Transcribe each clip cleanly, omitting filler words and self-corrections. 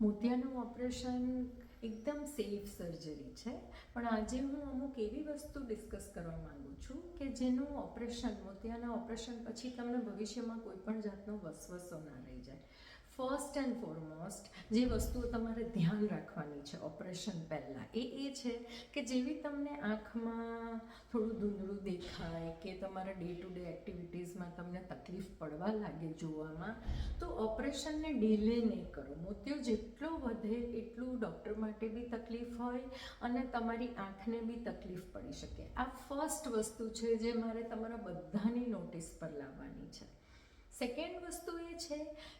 મોતિયાનું operation એકદમ safe surgery છે, પણ આજે હું અમુક એવી વસ્તુ ડિસ્કસ કરવા માંગુ છું કે જેનું ઓપરેશન, મોતિયાના ઓપરેશન પછી તમને ભવિષ્યમાં કોઈ પણ જાતનો વસવસો ના રહી જાય. ફર્સ્ટ એન્ડ ફોરમોસ્ટ જે વસ્તુઓ તમારે ધ્યાન રાખવાની છે ઓપરેશન પહેલાં એ છે કે જેવી તમને આંખમાં થોડું ધૂંધળું દેખાય કે તમારા ડે ટુ ડે એક્ટિવિટીઝમાં તમને તકલીફ પડવા લાગે જોવામાં, તો ઓપરેશનને ડિલે નહીં કરો. મોતિયો જેટલો વધે એટલું ડૉક્ટર માટે બી તકલીફ હોય અને તમારી આંખને બી તકલીફ પડી શકે. આ ફર્સ્ટ વસ્તુ છે જે મારે તમારા બધાની નોટિસ પર લાવવાની છે. સેકન્ડ વસ્તુ એ છે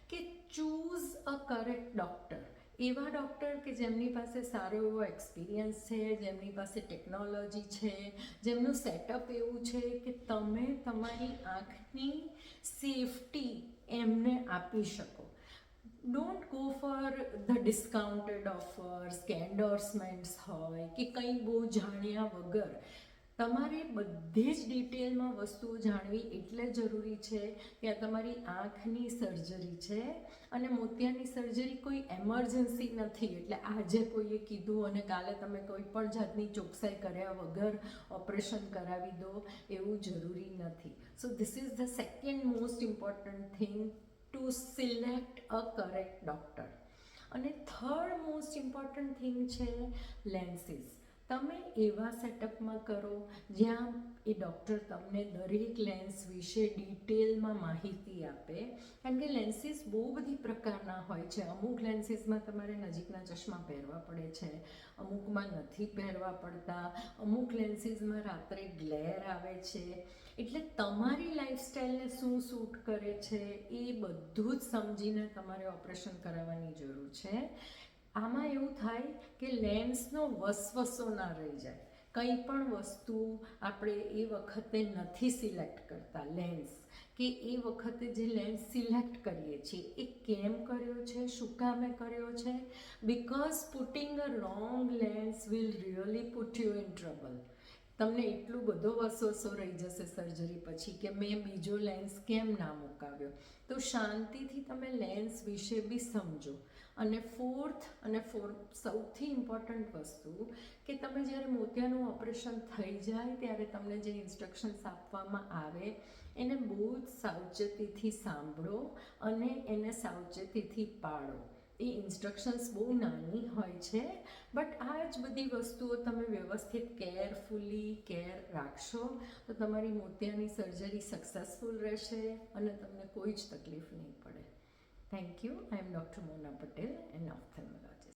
કે ચૂઝ અ કરેક્ટ ડૉક્ટર. એવા ડૉક્ટર કે જેમની પાસે સારો એવો એક્સપિરિયન્સ છે, જેમની પાસે ટેકનોલોજી છે, જેમનું સેટઅપ એવું છે કે તમે તમારી આંખની સેફટી એમને આપી શકો. Don't go for the discounted offers કે એન્ડોર્સમેન્ટ્સ હોય કે કંઈ બહુ જાણ્યા વગર. તમારે બધી જ ડિટેલમાં વસ્તુઓ જાણવી એટલે જરૂરી છે કે આ તમારી આંખની સર્જરી છે અને મોતિયાની સર્જરી કોઈ એમરજન્સી નથી. એટલે આજે કોઈએ કીધું અને કાલે તમે કોઈ પણ જાતની ચોકસાઈ કર્યા વગર ઓપરેશન કરાવી દો એવું જરૂરી નથી. So this is the second most important thing to select a correct doctor. અને થર્ડ મોસ્ટ ઇમ્પોર્ટન્ટ થિંગ છે લેન્સીસ. તમે એવા સેટઅપમાં કરો જ્યાં એ ડૉક્ટર તમને દરેક લેન્સ વિશે ડિટેલમાં માહિતી આપે. કારણ કે લેન્સીસ બહુ બધી પ્રકારના હોય છે. અમુક લેન્સીસમાં તમારે નજીકના ચશ્મા પહેરવા પડે છે, અમુકમાં નથી પહેરવા પડતા, અમુક લેન્સીસમાં રાત્રે ગ્લેર આવે છે. એટલે તમારી લાઈફસ્ટાઈલને શું સૂટ કરે છે એ બધું જ સમજીને તમારે ઓપરેશન કરાવવાની જરૂર છે. આમાં એવું થાય કે લેન્સનો વસવસો ના રહી જાય. કંઈ પણ વસ્તુ આપણે એ વખતે નથી સિલેક્ટ કરતા લેન્સ, કે એ વખતે જે લેન્સ સિલેક્ટ કરીએ છીએ એ કેમ કર્યો છે, શું કામે કર્યો છે. Because putting a wrong lens will really put you in trouble. તમને એટલું બધો વસવસો રહી જશે સર્જરી પછી કે મેં બીજો લેન્સ કેમ ના મુકાવ્યો. તો શાંતિથી તમે લેન્સ વિશે બી સમજો. અને ફોર્થ અને સૌથી ઇમ્પોર્ટન્ટ વસ્તુ કે તમે જ્યારે મોતિયાનું ઓપરેશન થઈ જાય ત્યારે તમને જે ઇન્સ્ટ્રક્શન્સ આપવામાં આવે એને બહુ જ સાવચેતીથી સાંભળો અને એને સાવચેતીથી પાળો. એ ઇન્સ્ટ્રક્શન્સ બહુ નાની હોય છે, બટ આ જ બધી વસ્તુઓ તમે વ્યવસ્થિત કેર રાખશો તો તમારી મોતિયાની સર્જરી સક્સેસફુલ રહેશે અને તમને કોઈ જ તકલીફ નહીં પડે. Thank you. I am doctor Mona Patel, an ઓપ્થેલ્મોલોજિસ્ટ.